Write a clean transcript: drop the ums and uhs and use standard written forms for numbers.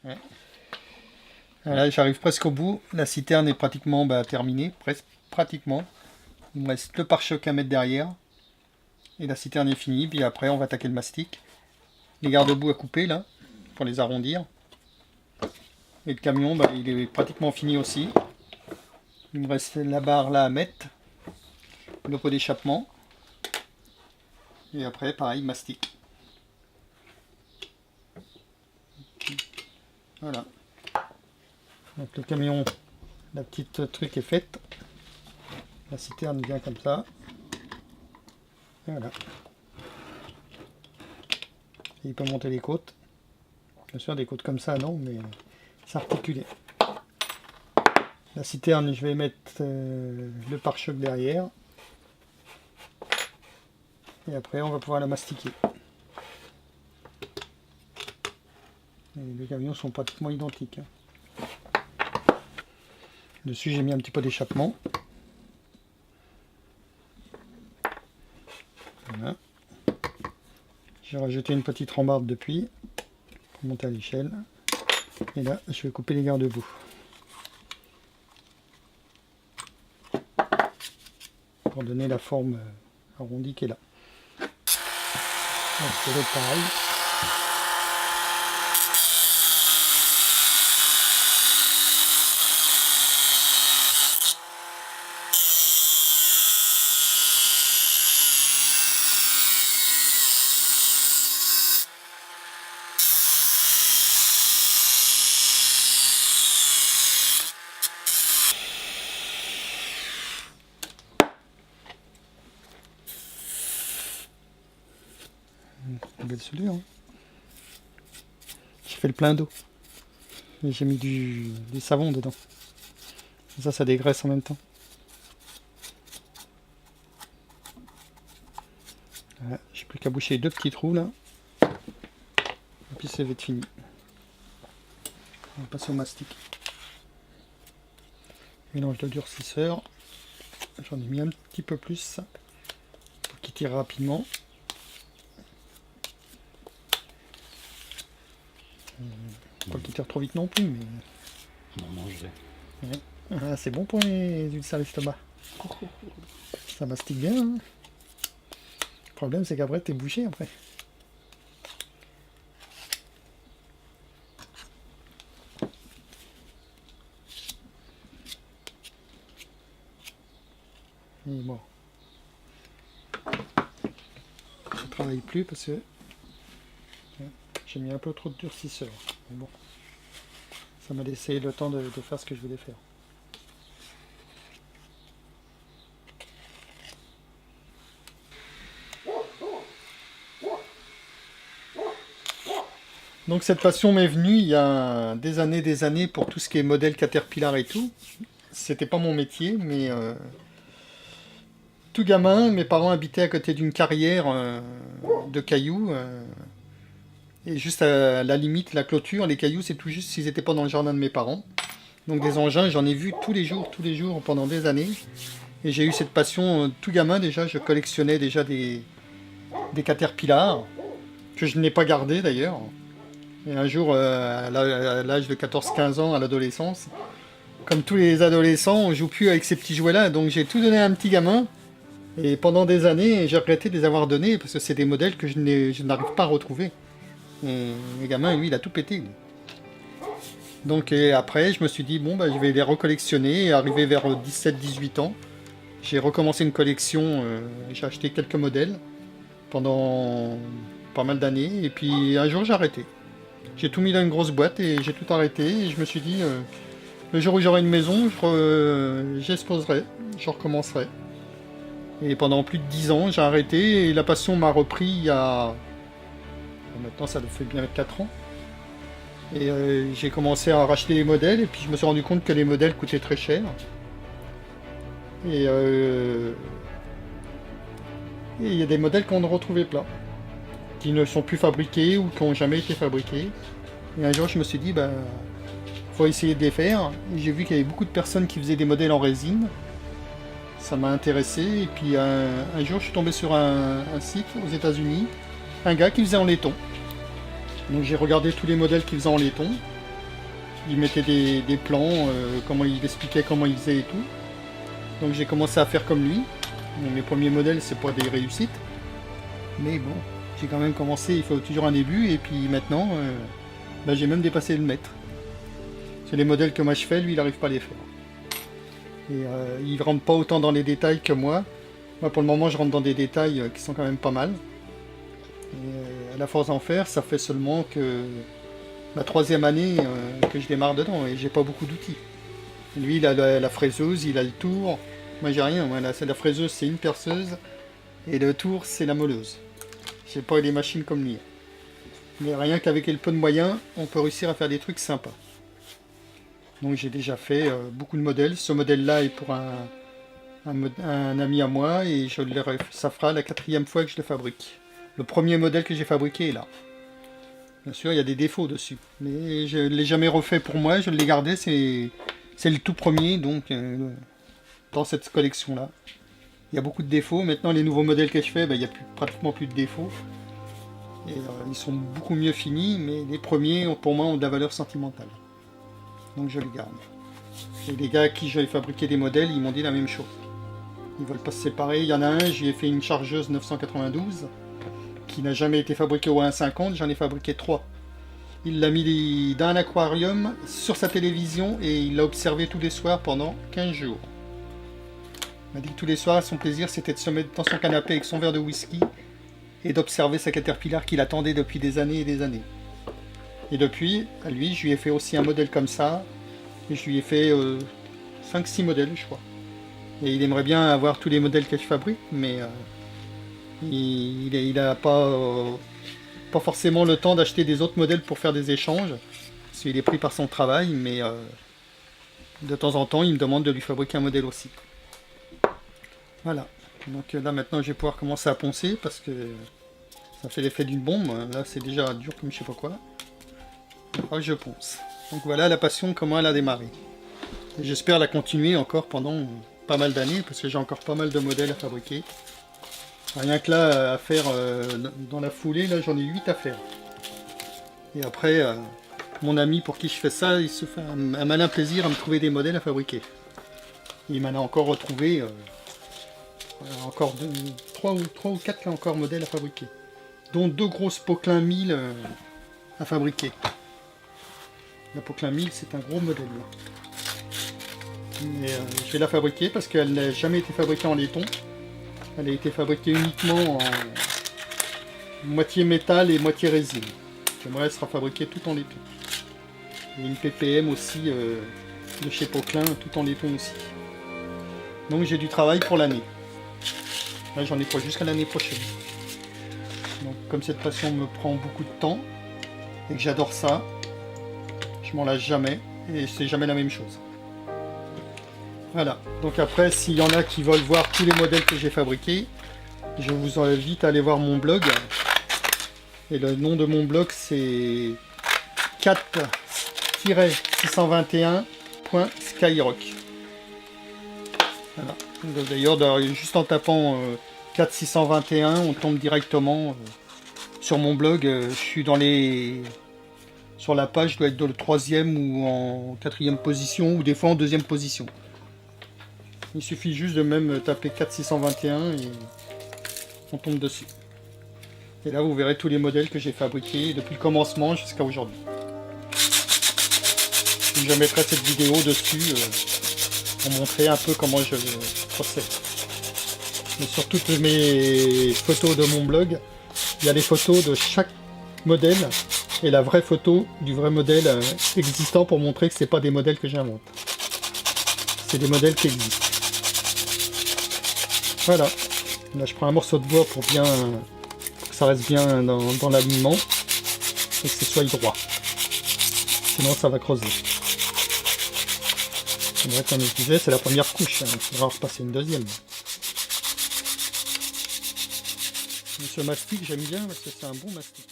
Ouais. Là, j'arrive presque au bout. La citerne est pratiquement terminée, presque pratiquement. Il me reste le pare-choc à mettre derrière. Et la citerne est finie. Puis après, on va attaquer le mastic. Les garde-boue à couper là, pour les arrondir. Et le camion, il est pratiquement fini aussi. Il me reste la barre là à mettre. Le pot d'échappement. Et après, pareil, mastic. Voilà. Donc le camion, la petite truc est faite. La citerne vient comme ça. Voilà. Et il peut monter les côtes. Bien sûr, des côtes comme ça, non, mais c'est articulé. La citerne, je vais mettre le pare-choc derrière. Et après, on va pouvoir la mastiquer. Et les camions sont pratiquement identiques. Dessus, j'ai mis un petit peu d'échappement. Voilà. J'ai rajouté une petite rambarde depuis pour monter à l'échelle. Et là, je vais couper les garde-boue. Pour donner la forme arrondie qui est là. Donc, c'est l'autre pareil. Une belle soudure. Hein. J'ai fait le plein d'eau. Et j'ai mis du savon dedans. Ça dégraisse en même temps. Voilà, j'ai plus qu'à boucher les deux petits trous là. Et puis c'est vite fini. On va passer au mastic. Mélange de durcisseur. J'en ai mis un petit peu plus pour qu'il tire rapidement. Pas qu'il tire trop vite non plus, mais. On en mangerait. Ouais. Ah, c'est bon pour les ulcères l'estomac. Ça mastique bien. Hein. Le problème, c'est qu'après, t'es bouché après. Et bon. Je travaille plus parce que j'ai mis un peu trop de durcisseur. Mais bon. Ça m'a laissé le temps de faire ce que je voulais faire. Donc cette passion m'est venue il y a des années pour tout ce qui est modèle Caterpillar et tout. C'était pas mon métier, mais tout gamin, mes parents habitaient à côté d'une carrière de cailloux. Et juste à la limite, la clôture, les cailloux, c'est tout juste s'ils n'étaient pas dans le jardin de mes parents. Donc des engins, j'en ai vu tous les jours, pendant des années. Et j'ai eu cette passion tout gamin déjà. Je collectionnais déjà des Caterpillar, que je n'ai pas gardé d'ailleurs. Et un jour, à l'âge de 14-15 ans, à l'adolescence, comme tous les adolescents, on joue plus avec ces petits jouets-là. Donc j'ai tout donné à un petit gamin. Et pendant des années, j'ai regretté de les avoir donnés, parce que c'est des modèles que je n'arrive pas à retrouver. Et le gamin, lui, il a tout pété. Lui. Donc après, je me suis dit, bon, je vais les recollectionner. Et arrivé vers 17-18 ans, j'ai recommencé une collection. J'ai acheté quelques modèles pendant pas mal d'années. Et puis un jour, j'ai arrêté. J'ai tout mis dans une grosse boîte et j'ai tout arrêté. Et je me suis dit, le jour où j'aurai une maison, j'exposerai, je recommencerai. Et pendant plus de 10 ans, j'ai arrêté. Et la passion m'a repris il y a... Maintenant, ça fait bien 4 ans. Et j'ai commencé à racheter les modèles. Et puis je me suis rendu compte que les modèles coûtaient très cher. Et il y a des modèles qu'on ne retrouvait pas, qui ne sont plus fabriqués ou qui n'ont jamais été fabriqués. Et un jour, je me suis dit, faut essayer de les faire. Et j'ai vu qu'il y avait beaucoup de personnes qui faisaient des modèles en résine. Ça m'a intéressé. Et puis un jour, je suis tombé sur un site aux États-Unis, un gars qui faisait en laiton. Donc j'ai regardé tous les modèles qu'il faisait en laiton. il mettait des plans, comment il expliquait comment il faisait et tout. Donc j'ai commencé à faire comme lui. Bon, mes premiers modèles, c'est pas des réussites. Mais bon, j'ai quand même commencé, il faut toujours un début. Et puis maintenant, bah, j'ai même dépassé le maître. C'est les modèles que moi je fais, lui il n'arrive pas à les faire. Et il ne rentre pas autant dans les détails que moi. Moi pour le moment je rentre dans des détails qui sont quand même pas mal. Et à la force d'en faire, ça fait seulement que ma 3e année que je démarre dedans et j'ai pas beaucoup d'outils. Lui il a la fraiseuse, il a le tour. Moi j'ai rien, moi, la fraiseuse c'est une perceuse et le tour c'est la meuleuse. J'ai pas des machines comme lui. Mais rien qu'avec le peu de moyens, on peut réussir à faire des trucs sympas. Donc j'ai déjà fait beaucoup de modèles. Ce modèle-là est pour un ami à moi et ça fera la 4e fois que je le fabrique. Le premier modèle que j'ai fabriqué est là. Bien sûr, il y a des défauts dessus. Mais je ne l'ai jamais refait pour moi, je l'ai gardé. C'est le tout premier donc dans cette collection-là. Il y a beaucoup de défauts. Maintenant, les nouveaux modèles que je fais, il n'y a pratiquement plus de défauts. Et ils sont beaucoup mieux finis, mais les premiers, pour moi, ont de la valeur sentimentale. Donc je les garde. Et les gars à qui j'avais fabriqué des modèles, ils m'ont dit la même chose. Ils veulent pas se séparer. Il y en a un, j'y ai fait une chargeuse 992 qui n'a jamais été fabriquée au 1,50, j'en ai fabriqué 3. Il l'a mis dans un aquarium sur sa télévision et il l'a observé tous les soirs pendant 15 jours. Il m'a dit que tous les soirs, son plaisir c'était de se mettre dans son canapé avec son verre de whisky et d'observer sa Caterpillar qu'il attendait depuis des années et des années. Et depuis, à lui, je lui ai fait aussi un modèle comme ça. Et je lui ai fait 5-6 modèles, je crois. Et il aimerait bien avoir tous les modèles que je fabrique, mais il n'a pas forcément le temps d'acheter des autres modèles pour faire des échanges. Parce qu'il est pris par son travail, mais de temps en temps, il me demande de lui fabriquer un modèle aussi. Voilà. Donc là, maintenant, je vais pouvoir commencer à poncer, parce que ça fait l'effet d'une bombe. Là, c'est déjà dur comme je sais pas quoi. Je ponce. Donc voilà la passion, comment elle a démarré. J'espère la continuer encore pendant pas mal d'années, parce que j'ai encore pas mal de modèles à fabriquer. Rien que là, à faire dans la foulée, là j'en ai 8 à faire. Et après, mon ami pour qui je fais ça, il se fait un malin plaisir à me trouver des modèles à fabriquer. Il m'en a encore retrouvé encore 3 ou 4 encore modèles à fabriquer. Dont 2 grosses Poquelin 1000 à fabriquer. La Poquelin 1000, c'est un gros modèle. Mais je vais la fabriquer parce qu'elle n'a jamais été fabriquée en laiton. Elle a été fabriquée uniquement en moitié métal et moitié résine. J'aimerais elle sera fabriquée tout en laiton. Et une PPM aussi de chez Poquelin, tout en laiton aussi. Donc j'ai du travail pour l'année. Là j'en ai pour jusqu'à l'année prochaine. Donc comme cette passion me prend beaucoup de temps et que j'adore ça, je m'en lasse jamais et c'est jamais la même chose. Voilà, donc après s'il y en a qui veulent voir tous les modèles que j'ai fabriqués, je vous invite à aller voir mon blog. Et le nom de mon blog c'est 4-621.skyrock. Voilà. D'ailleurs, juste en tapant 4621, on tombe directement sur mon blog. Je suis dans les... Sur la page, je dois être dans le 3e ou en 4e position, ou des fois en 2e position. Il suffit juste de même taper 4621 et on tombe dessus. Et là, vous verrez tous les modèles que j'ai fabriqués depuis le commencement jusqu'à aujourd'hui. Je mettrai cette vidéo dessus pour montrer un peu comment je procède. Mais sur toutes mes photos de mon blog, il y a les photos de chaque modèle et la vraie photo du vrai modèle existant pour montrer que c'est pas des modèles que j'invente. C'est des modèles qui existent. Voilà. Là, je prends un morceau de bois pour que ça reste bien dans l'alignement et que ce soit droit. Sinon, ça va creuser. Là, comme je disais, c'est la première couche. Il faudra repasser une deuxième. Mais ce mastic, j'aime bien parce que c'est un bon mastic.